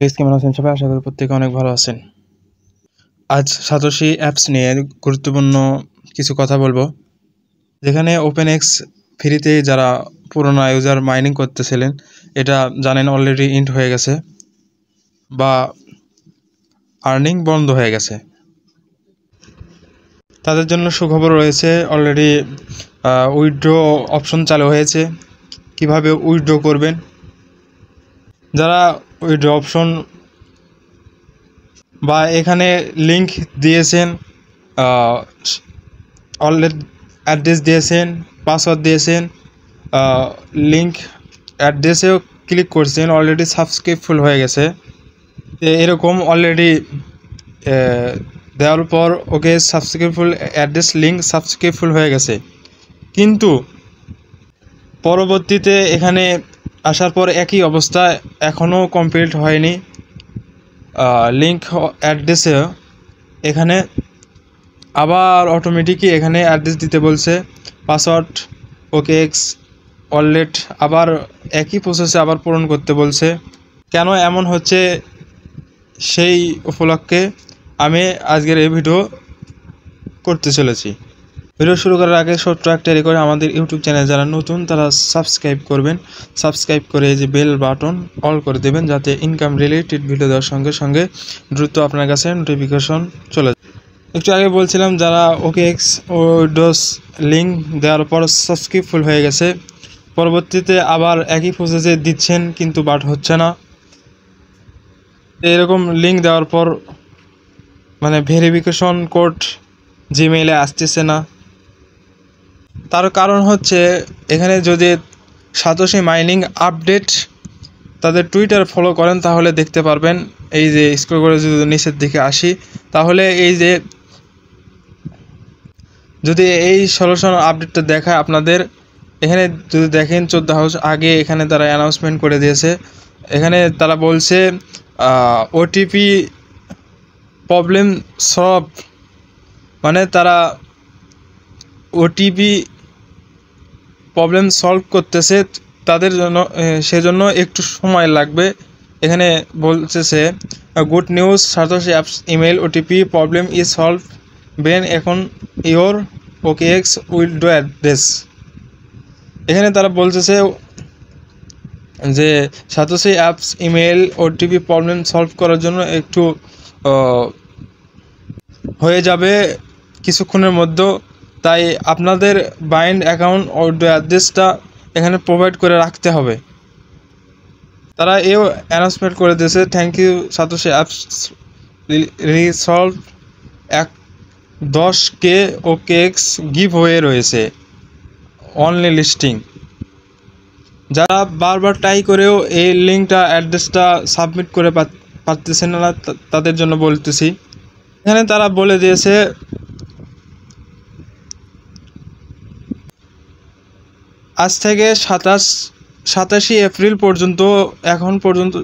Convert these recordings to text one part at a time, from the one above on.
কেমন আছেন সবাই? আশা করি প্রত্যেকে অনেক ভালো আছেন। আজ সাতোশি অ্যাপস নিয়ে গুরুত্বপূর্ণ কিছু কথা বলবো। যেখানে ওপেনএক্স ফ্রিতে যারা পুরোনো ইউজার মাইনিং করতেছিলেন, এটা জানেন অলরেডি ইন্ট হয়ে গেছে বা আর্নিং বন্ধ হয়ে গেছে। তাদের জন্য সুখবর রয়েছে, অলরেডি উইথড্র অপশন চালু হয়েছে। কিভাবে উইথড্র করবেন, যারা উইথড্র অপশন বা এখানে লিঙ্ক দিয়েছেন, অলরেডি অ্যাড্রেস দিয়েছেন, পাসওয়ার্ড দিয়েছেন, লিঙ্ক অ্যাড্রেসেও ক্লিক করছেন, অলরেডি সাবস্ক্রাইবফুল হয়ে গেছে। এরকম অলরেডি দেওয়ার পর ওকে সাবস্ক্রাইবফুল অ্যাড্রেস লিঙ্ক সাবস্ক্রাইবফুল হয়ে গেছে, কিন্তু পরবর্তীতে এখানে আসার পর একই অবস্থা এখনও কমপ্লিট হয়নি। লিঙ্ক অ্যাড্রেসে এখানে আবার অটোমেটিকই এখানে অ্যাড্রেস দিতে বলছে, পাসওয়ার্ড OKX ওয়ালেট আবার একই প্রসেসে আবার পূরণ করতে বলছে। কেন এমন হচ্ছে সেই উপলক্ষে আমি আজকের এই ভিডিও করতে চলেছি। ভিডিও শুরু করার আগে ছোট্ট একটা রেকর্ড, আমাদের ইউটিউব চ্যানেল যারা নতুন তারা সাবস্ক্রাইব করবেন, সাবস্ক্রাইব করে এই যে বেল বাটন অল করে দেবেন, যাতে ইনকাম রিলেটেড ভিডিও দেওয়ার সঙ্গে সঙ্গে দ্রুত আপনার কাছে নোটিফিকেশন চলে যায়। একটু আগে বলছিলাম যারা OKX উইথড্রস লিঙ্ক দেওয়ার পর সাবস্ক্রাইবফুল হয়ে গেছে, পরবর্তীতে আবার একই প্রসেসে দিচ্ছেন কিন্তু বাট হচ্ছে না। এরকম লিঙ্ক দেওয়ার পর মানে ভেরিফিকেশন কোড জিমেইলে আসতেছে না। তার কারণ হচ্ছে এখানে যদি সাতোশি মাইনিং আপডেট তাদের টুইটার ফলো করেন তাহলে দেখতে পারবেন। এই যে স্ক্রল করে যদি নিচের দিকে আসি, তাহলে এই যে যদি এই সলিউশন আপডেটটা দেখায় আপনাদের, এখানে যদি দেখেন 14 হাউস আগে এখানে তারা অ্যানাউন্সমেন্ট করে দিয়েছে। এখানে তারা বলছে ওটিপি প্রবলেম সলভ, মানে তারা ওটিপি প্রবলেম সলভ করতেছে তাদের জন্য, সেজন্য একটু সময় লাগবে। এখানে বলতেছে good news, satoshi apps email OTP problem is solve Ben এখন ইওর OKX উইথড্র অ্যাড্রেস। এখানে তারা বলতেছে যে satoshi apps email OTP problem solve করার জন্য একটু হয়ে যাবে কিছুক্ষণের মধ্যে, তাই আপনাদের বাইন্ড অ্যাকাউন্ট উইথড্র অ্যাড্রেসটা এখানে প্রোভাইড করে রাখতে হবে। তারা এও অ্যানাউন্সমেন্ট করে দিয়েছে, thank you Satoshi apps resolve 10K OKX give away রয়েছে অনলি লিস্টিং। যারা বারবার ট্রাই করেও এই লিঙ্কটা অ্যাড্রেসটা সাবমিট করে পারতেছেন না, তাদের জন্য বলতেছি। এখানে তারা বলে দিয়েছে আজ থেকে 27 এপ্রিল পর্যন্ত, এখন পর্যন্ত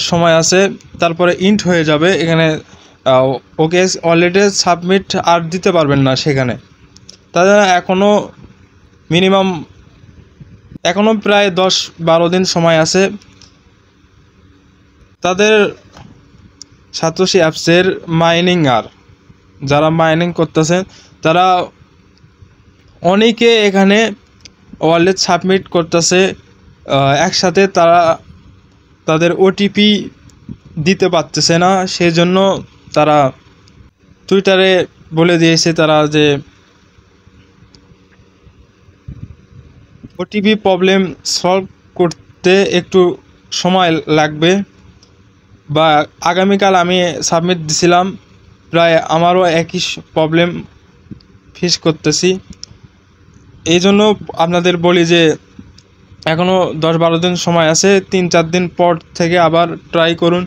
সময় আছে, তারপরে ইন্ট হয়ে যাবে। এখানে OKX অলরেডি সাবমিট আর দিতে পারবেন না সেখানে। তাদের এখনও প্রায় 10-12 দিন সময় আছে। তাদের সাতোশি অ্যাপসের যারা মাইনিং করতেছেন তারা অনেকে এখানে ওয়ালেট সাবমিট করতেছে একসাথে, তারা তাদের ওটিপি দিতে পারতেছে না, সেই জন্য তারা টুইটারে বলে দিয়েছে তারা যে ওটিপি প্রবলেম সলভ করতে একটু সময় লাগবে, বা আগামীকাল আমি সাবমিট দিছিলাম, প্রায় আমারও একই প্রবলেম ফেস করতেছি। এই জন্য আপনাদের বলি যে এখনও 10-12 দিন সময় আছে, 3-4 দিন পর থেকে আবার ট্রাই করুন,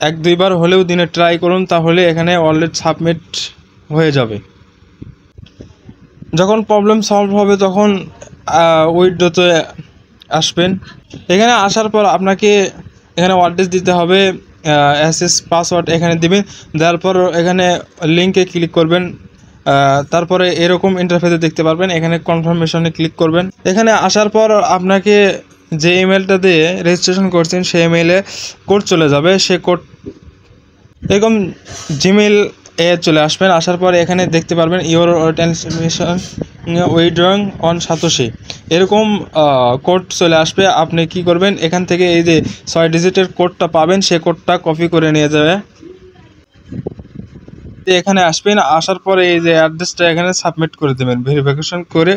1-2 বার হলেও দিনে ট্রাই করুন, তাহলে এখানে অলরেডি সাবমিট হয়ে যাবে। যখন প্রবলেম সলভ হবে তখন উইথড্রতে আসবেন। এখানে আসার পর আপনাকে এখানে অ্যাড্রেস দিতে হবে, অ্যাসেস পাসওয়ার্ড এখানে দিবেন, দেওয়ার পর এখানে লিঙ্কে ক্লিক করবেন, তারপরে এরকম ইন্টারফেসে দেখতে পারবেন। এখানে কনফার্মেশনে ক্লিক করবেন। এখানে আসার পর আপনাকে যে ইমেলটা দিয়ে রেজিস্ট্রেশন করছেন সেই ইমেলে কোড চলে যাবে। সে কোড এরকম জিমেল এ চলে আসবেন। আসার পরে এখানে দেখতে পারবেন your transmission withdrawing on satoshi, এরকম কোড চলে আসবে। আপনি কি করবেন, এখান থেকে এই যে 6 ডিজিটের কোডটা পাবেন, সে কোডটা কপি করে নিয়ে যাবে। এখানে আসবেন, আসার পরে এই যে অ্যাড্রেসটা এখানে সাবমিট করে দেবেন, ভেরিফিকেশন করে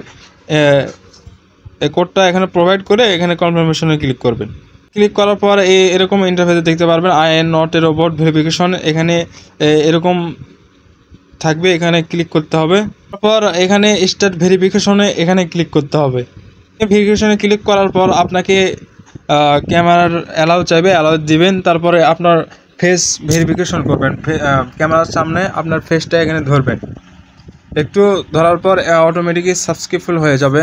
এই কোডটা এখানে প্রোভাইড করে এখানে কনফার্মেশনে ক্লিক করবেন। ক্লিক করার পর এরকম ইন্টারফেসে দেখতে পারবেন I am not a robot verification, এখানে এরকম থাকবে, এখানে ক্লিক করতে হবে। তারপর এখানে স্টার্ট ভেরিফিকেশনে এখানে ক্লিক করতে হবে। ভেরিফিকেশনে ক্লিক করার পর আপনাকে ক্যামেরার অ্যালাউ চাইবে, অ্যালাউ দিবেন। তারপরে আপনার ফেস ভেরিফিকেশন করবেন, ক্যামেরার সামনে আপনার ফেসটা এখানে ধরবেন। একটু ধরার পর অটোমেটিকই সাবস্ক্রিপশন হয়ে যাবে।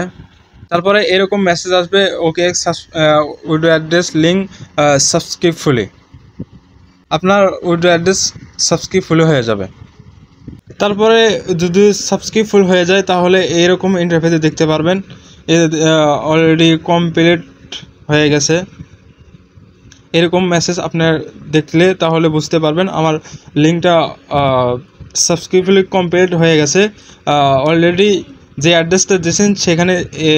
তারপরে এরকম মেসেজ আসবে, ওকে উইডো অ্যাড্রেস লিঙ্ক সাবস্ক্রিপফুলি, আপনার উইডো অ্যাড্রেস সাবস্ক্রিপফুলি হয়ে যাবে। তারপরে যদি সাবস্ক্রিপফুল হয়ে যায় তাহলে এইরকম ইন্টারফেসে দেখতে পারবেন অলরেডি কমপ্লিট হয়ে গেছে। এরকম মেসেজ আপনার দেখলে তাহলে বুঝতে পারবেন আমার লিঙ্কটা সাবস্ক্রিপফুলি কমপ্লিট হয়ে গেছে। অলরেডি যে অ্যাড্রেসটা দিয়েছেন সেখানে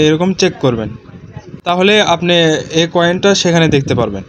এরকম চেক করবেন, তাহলে আপনি এই কয়েনটা সেখানে দেখতে পারবেন।